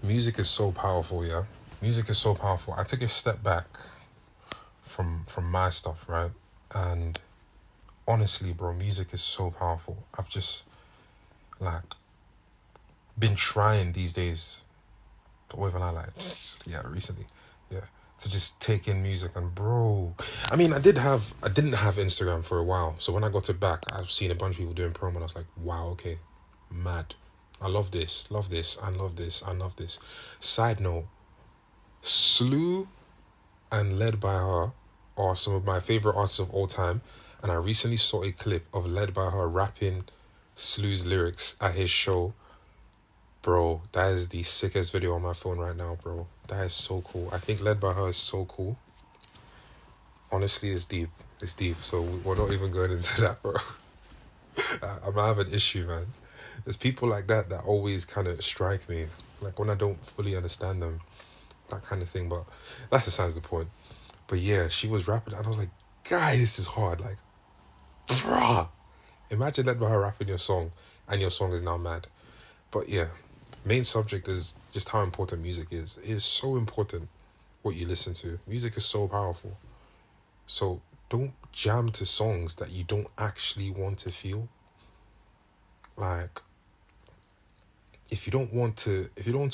Music is so powerful, yeah. Music is so powerful. I took a step back from my stuff, right? And honestly, bro, music is so powerful. I've just like been trying these days, or even I like, yeah, recently, yeah, to just take in music. And bro, I mean, I didn't have Instagram for a while, so when I got it back, I've seen a bunch of people doing promo, and I was like, wow, okay, mad. I love this, and love this, and love this. Side note, Slew and Led by Her are some of my favorite artists of all time, and I recently saw a clip of Led by Her rapping Slew's lyrics at his show. Bro, that is the sickest video on my phone right now, bro. That is so cool. I think Led by Her is so cool. Honestly, it's deep. It's deep. So we're not even going into that, bro. I might have an issue, man. There's people like that that always kind of strike me. Like when I don't fully understand them, that kind of thing. But that's besides the point. But yeah, she was rapping and I was like, guy, this is hard. Like, bruh. Imagine Led by Her rapping your song and your song is now mad. But yeah, main subject is just how important music is. It is so important what you listen to. Music is so powerful. So don't jam to songs that you don't actually want to feel. Like, if you don't want to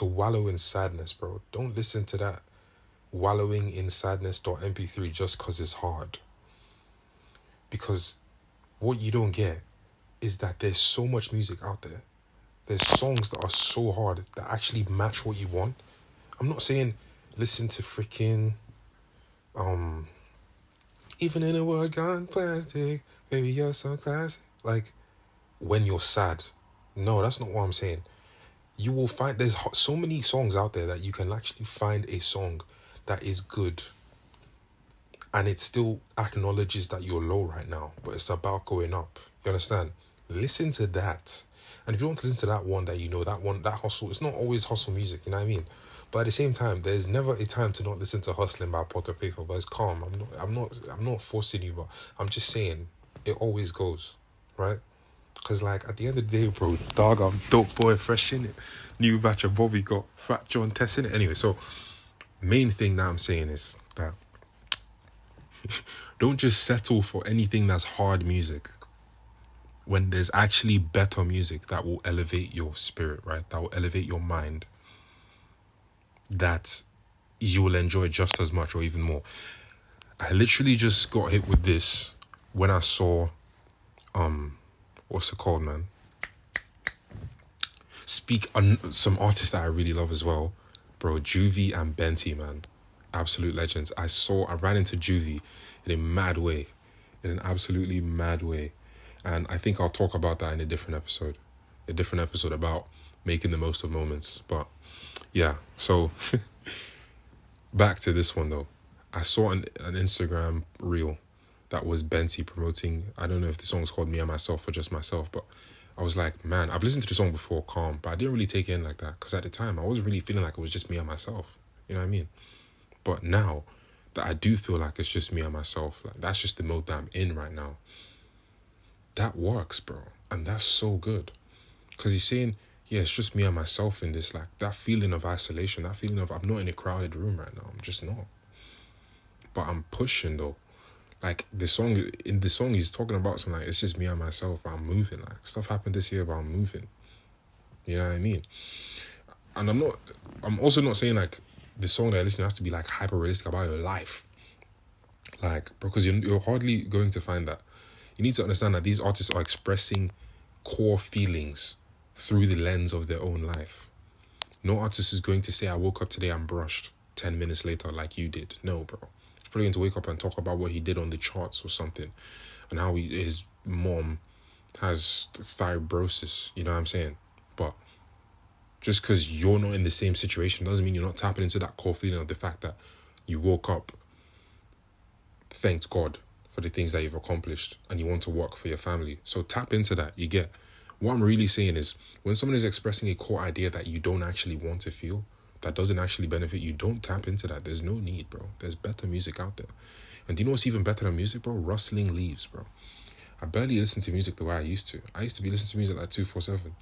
wallow in sadness, bro, don't listen to that wallowing in sadness.mp3 just because it's hard. Because what you don't get is that there's so much music out there. There's songs that are so hard that actually match what you want. I'm not saying listen to freaking even in a world gone plastic, baby you're so classic. Like when you're sad. No, that's not what I'm saying. You will find there's so many songs out there that you can actually find a song that is good and it still acknowledges that you're low right now, but it's about going up. You understand? Listen to that. And if you want to listen to that one, that hustle, it's not always hustle music, you know what I mean? But at the same time, there's never a time to not listen to Hustling by Potter Paper, but it's calm. I'm not forcing you, but I'm just saying it always goes, right? Because like at the end of the day, bro, dog, I'm dope boy, fresh in it. New batch of Bobby got Fat John Tess in it. Anyway, so main thing that I'm saying is that don't just settle for anything that's hard music when there's actually better music that will elevate your spirit, right? That will elevate your mind, that you will enjoy just as much or even more. I literally just got hit with this when I saw what's it called, man? Speak on some artists that I really love as well, bro. Juvie and Benty, man, absolute legends. I ran into Juvie in a mad way, in an absolutely mad way, and I think I'll talk about that in a different episode about making the most of moments. But yeah, so back to this one though. I saw an Instagram reel that was Benty promoting, I don't know if the song's called Me and Myself or just Myself, but I was like, man, I've listened to the song before, Calm, but I didn't really take it in like that because at the time I wasn't really feeling like it was just me and myself. You know what I mean? But now that I do feel like it's just me and myself, like that's just the mode that I'm in right now. That works, bro. And that's so good. Because he's saying, yeah, it's just me and myself in this, like that feeling of isolation, that feeling of I'm not in a crowded room right now. I'm just not. But I'm pushing though. Like in the song he's talking about something like it's just me and myself, but I'm moving. Like stuff happened this year, but I'm moving. You know what I mean? And I'm also not saying like the song that I listen to has to be like hyper realistic about your life. Like, because you're hardly going to find that. You need to understand that these artists are expressing core feelings through the lens of their own life. No artist is going to say, I woke up today and brushed 10 minutes later like you did. No, bro. He's probably going to wake up and talk about what he did on the charts or something and how his mom has fibrosis. You know what I'm saying? But just because you're not in the same situation doesn't mean you're not tapping into that core feeling of the fact that you woke up, thanked God for the things that you've accomplished, and you want to work for your family. So tap into that. You get what I'm really saying is when someone is expressing a core idea that you don't actually want to feel, that doesn't actually benefit you, don't tap into that. There's no need, bro. There's better music out there. And do you know what's even better than music, bro? Rustling leaves, bro. I barely listen to music the way I used to. I used to be listening to music like 247.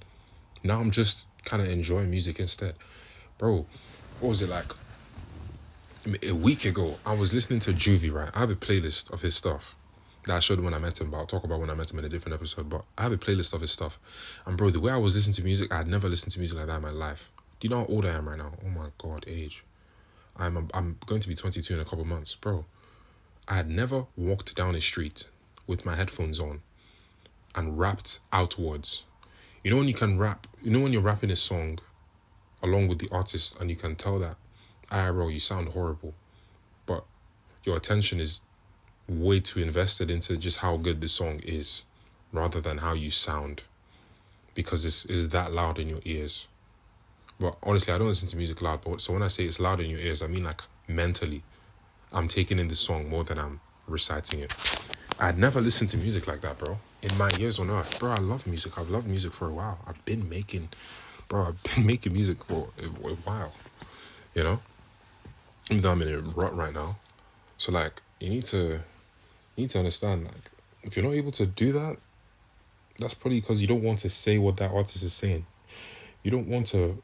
Now I'm just kind of enjoying music instead. Bro, what was it like? A week ago, I was listening to Juvie, right? I have a playlist of his stuff that I showed him when I met him, but I'll talk about when I met him in a different episode. But I have a playlist of his stuff. And bro, the way I was listening to music, I had never listened to music like that in my life. Do you know how old I am right now? Oh my God, age. I'm going to be 22 in a couple months. Bro, I had never walked down a street with my headphones on and rapped outwards. You know when you can rap, you know when you're rapping a song along with the artist and you can tell that, IRL, you sound horrible, but your attention is way too invested into just how good the song is rather than how you sound, because it's that loud in your ears. But honestly, I don't listen to music loud, but so when I say it's loud in your ears, I mean like mentally. I'm taking in the song more than I'm reciting it. I'd never listened to music like that, bro. In my years on earth. Bro, I love music. I've loved music for a while. I've been making music for a while. You know? Even though I'm in a rut right now. So like, you need to understand, like, if you're not able to do that, that's probably because you don't want to say what that artist is saying. You don't want to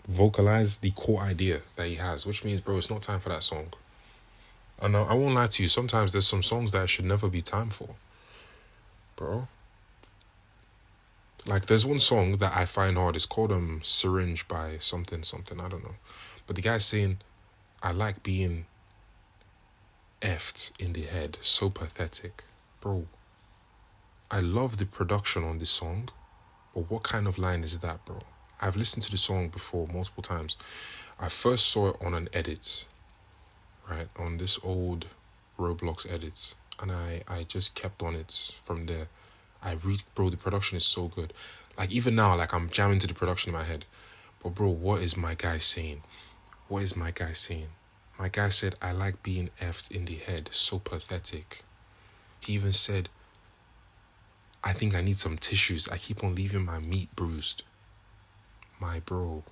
vocalize the core idea that he has, which means, bro, it's not time for that song. And I won't lie to you, sometimes there's some songs that should never be time for, bro. Like, there's one song that I find hard. It's called Syringe by something, I don't know. But the guy's saying, I like being effed in the head, so pathetic. Bro, I love the production on this song, but what kind of line is that, bro? I've listened to the song before multiple times. I first saw it on an edit, right, on this old Roblox edit, and I just kept on it from there. Bro, the production is so good. Like, even now, like, I'm jamming to the production in my head. But bro, what is my guy saying? What is my guy saying? My guy said, I like being effed in the head, so pathetic. He even said, I think I need some tissues. I keep on leaving my meat bruised. My bro.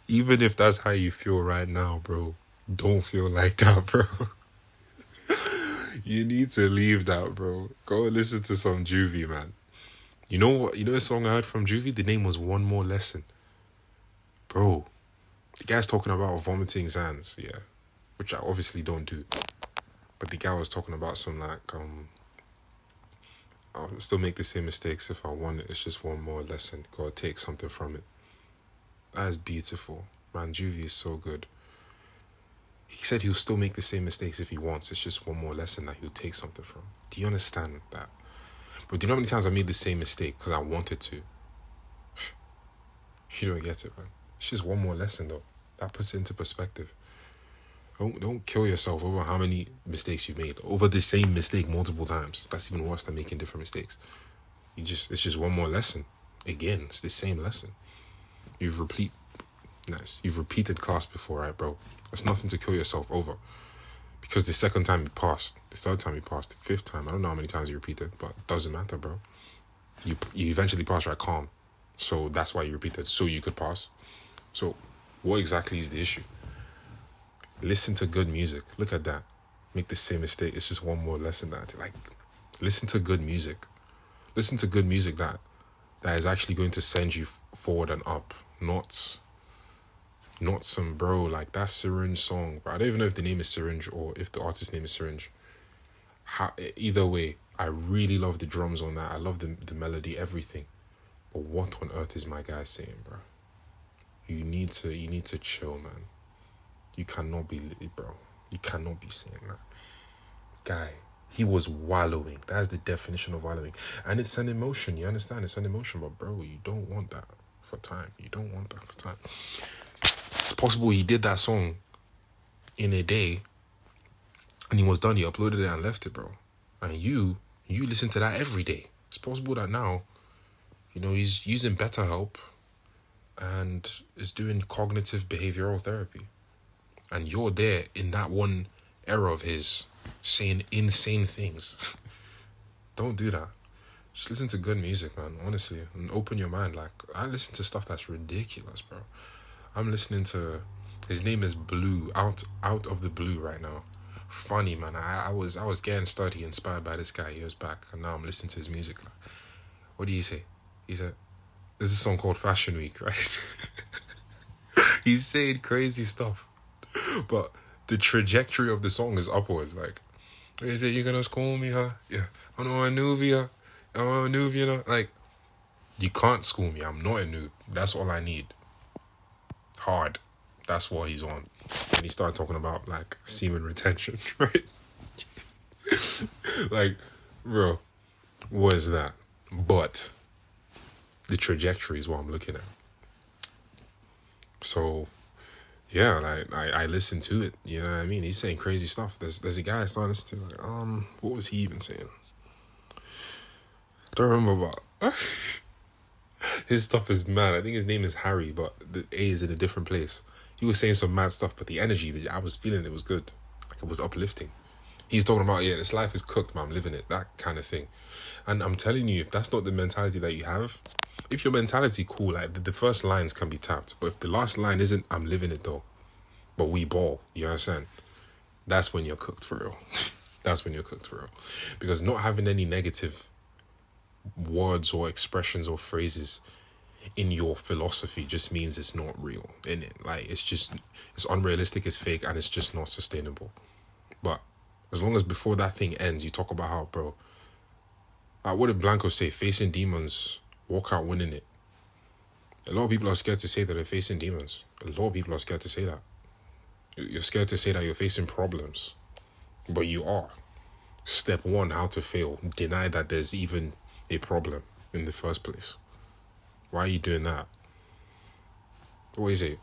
Even if that's how you feel right now, bro, don't feel like that, bro. You need to leave that, bro. Go and listen to some Juvie, man. You know what? You know a song I heard from Juvie? The name was One More Lesson. Bro, the guy's talking about vomiting Xans, yeah. Which I obviously don't do. But the guy was talking about some like, I'll still make the same mistakes if I want it. It's just one more lesson. Gotta take something from it. That is beautiful. Man, Juvie is so good. He said he'll still make the same mistakes if he wants. It's just one more lesson that he'll take something from. Do you understand that? But do you know how many times I made the same mistake because I wanted to? You don't get it, man. It's just one more lesson, though. That puts it into perspective. Don't kill yourself over how many mistakes you've made. Over the same mistake multiple times. That's even worse than making different mistakes. It's just one more lesson. Again, it's the same lesson. You've repeated class before, right, bro? There's nothing to kill yourself over. Because the second time you passed, the third time you passed, the fifth time, I don't know how many times you repeated, but it doesn't matter, bro. You eventually passed, right, calm. So that's why you repeated, so you could pass. So what exactly is the issue? Listen to good music. Look at that. Make the same mistake. It's just one more lesson that, like, listen to good music. Listen to good music that is actually going to send you forward and up. Not some, bro, like that Syringe song. But I don't even know if the name is Syringe or if the artist's name is Syringe. Either way, I really love the drums on that. I love the melody, everything. But what on earth is my guy saying, bro? You need to chill, man. You cannot be, bro. You cannot be saying that. Guy, he was wallowing. That's the definition of wallowing. And it's an emotion, you understand? It's an emotion, but bro, you don't want that for time. You don't want that for time. It's possible he did that song in a day and he was done. He uploaded it and left it, bro. And you listen to that every day. It's possible that now, he's using BetterHelp and is doing cognitive behavioral therapy. And you're there in that one era of his saying insane things. Don't do that. Just listen to good music, man, honestly. And open your mind. Like, I listen to stuff that's ridiculous, bro. I'm listening to, his name is Blue, out of the Blue right now. Funny, man. I was getting study inspired by this guy years back, and now I'm listening to his music. Like, what do you say? He said, There's a song called Fashion Week, right? He's saying crazy stuff, but the trajectory of the song is upwards. Like, is it you gonna school me, huh? Yeah, I know a Nubia. I'm a Nubia. Like, you can't school me. I'm not a noob. That's all I need. Hard. That's what he's on. And he started talking about like semen retention, right? Like, bro, what is that? But the trajectory is what I'm looking at. So yeah, like I listened to it. You know what I mean? He's saying crazy stuff. There's a guy I started listening to. Like, what was he even saying? Don't remember, but his stuff is mad. I think his name is Harry, but the A is in a different place. He was saying some mad stuff, but the energy that I was feeling, it was good. Like, it was uplifting. He's talking about, yeah, this life is cooked, man, I'm living it, that kind of thing. And I'm telling you, if that's not the mentality that you have, if your mentality cool, like the first lines can be tapped, but if the last line isn't, I'm living it though, but we ball, you understand? That's when you're cooked for real. That's when you're cooked for real. Because not having any negative words or expressions or phrases in your philosophy just means it's not real, innit? Like, it's unrealistic, it's fake, and it's just not sustainable. But as long as before that thing ends, you talk about how, bro, like, what did Blanco say? Facing demons, walk out winning it. A lot of people are scared to say that they're facing demons. A lot of people are scared to say that. You're scared to say that you're facing problems, but you are. Step one, how to fail. Deny that there's even a problem in the first place. Why are you doing that? What is it?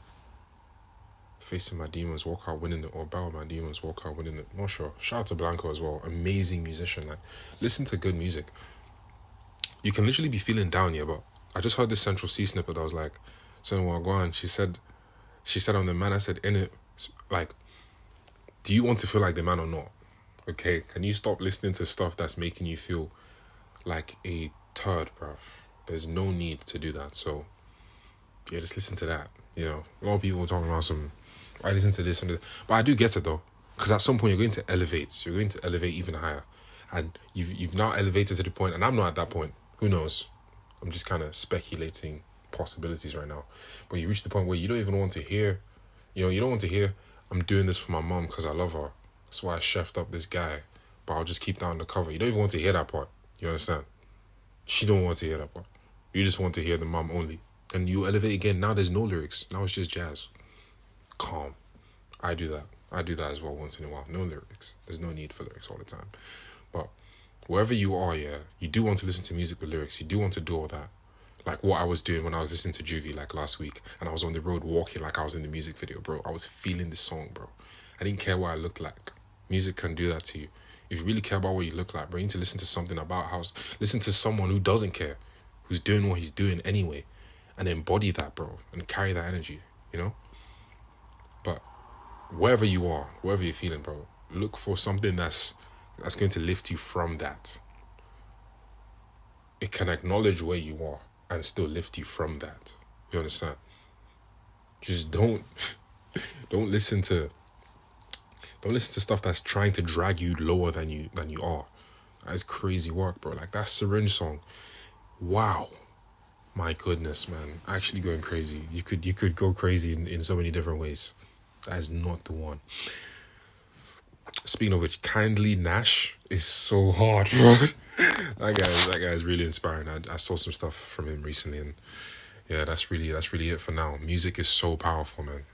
Facing my demons, walk out winning it, or battle my demons, walk out winning it. Not sure. Shout out to Blanco as well. Amazing musician. Like, listen to good music. You can literally be feeling down here, but I just heard this Central C snippet. I was like, so well, go on. She said I'm the man. I said, in it, like, do you want to feel like the man or not? Okay, can you stop listening to stuff that's making you feel like a turd, bruv? There's no need to do that. So yeah, just listen to that. You know, a lot of people are talking about I listen to this and this, but I do get it though, because at some point you're going to elevate. You're going to elevate even higher, and you've now elevated to the point, and I'm not at that point. Who knows? I'm just kind of speculating possibilities right now. But you reach the point where you don't even want to hear. You know, you don't want to hear, I'm doing this for my mom because I love her. That's why I chefed up this guy, but I'll just keep that undercover. You don't even want to hear that part. You understand? She don't want to hear that part. You just want to hear the mom only. And you elevate again. Now there's no lyrics. Now it's just jazz. Calm. I do that. I do that as well once in a while. No lyrics. There's no need for lyrics all the time. But wherever you are, yeah, you do want to listen to music with lyrics. You do want to do all that. Like what I was doing when I was listening to Juvie like last week, and I was on the road walking like I was in the music video, bro. I was feeling the song, bro. I didn't care what I looked like. Music can do that to you. If you really care about what you look like, bro, you need to listen to something about listen to someone who doesn't care, who's doing what he's doing anyway, and embody that, bro, and carry that energy, you know? But wherever you are, wherever you're feeling, bro, look for something that's going to lift you from that. It can acknowledge where you are and still lift you from that. You understand? Just don't listen to stuff that's trying to drag you lower than you are. That's crazy work, bro. Like that Syringe song. Wow. My goodness, man. Actually going crazy. You could go crazy in so many different ways. That is not the one. Speaking of which, Kindly Nash is so hard, bro. that guy is really inspiring. I saw some stuff from him recently, and yeah, that's really it for now. Music is so powerful, man.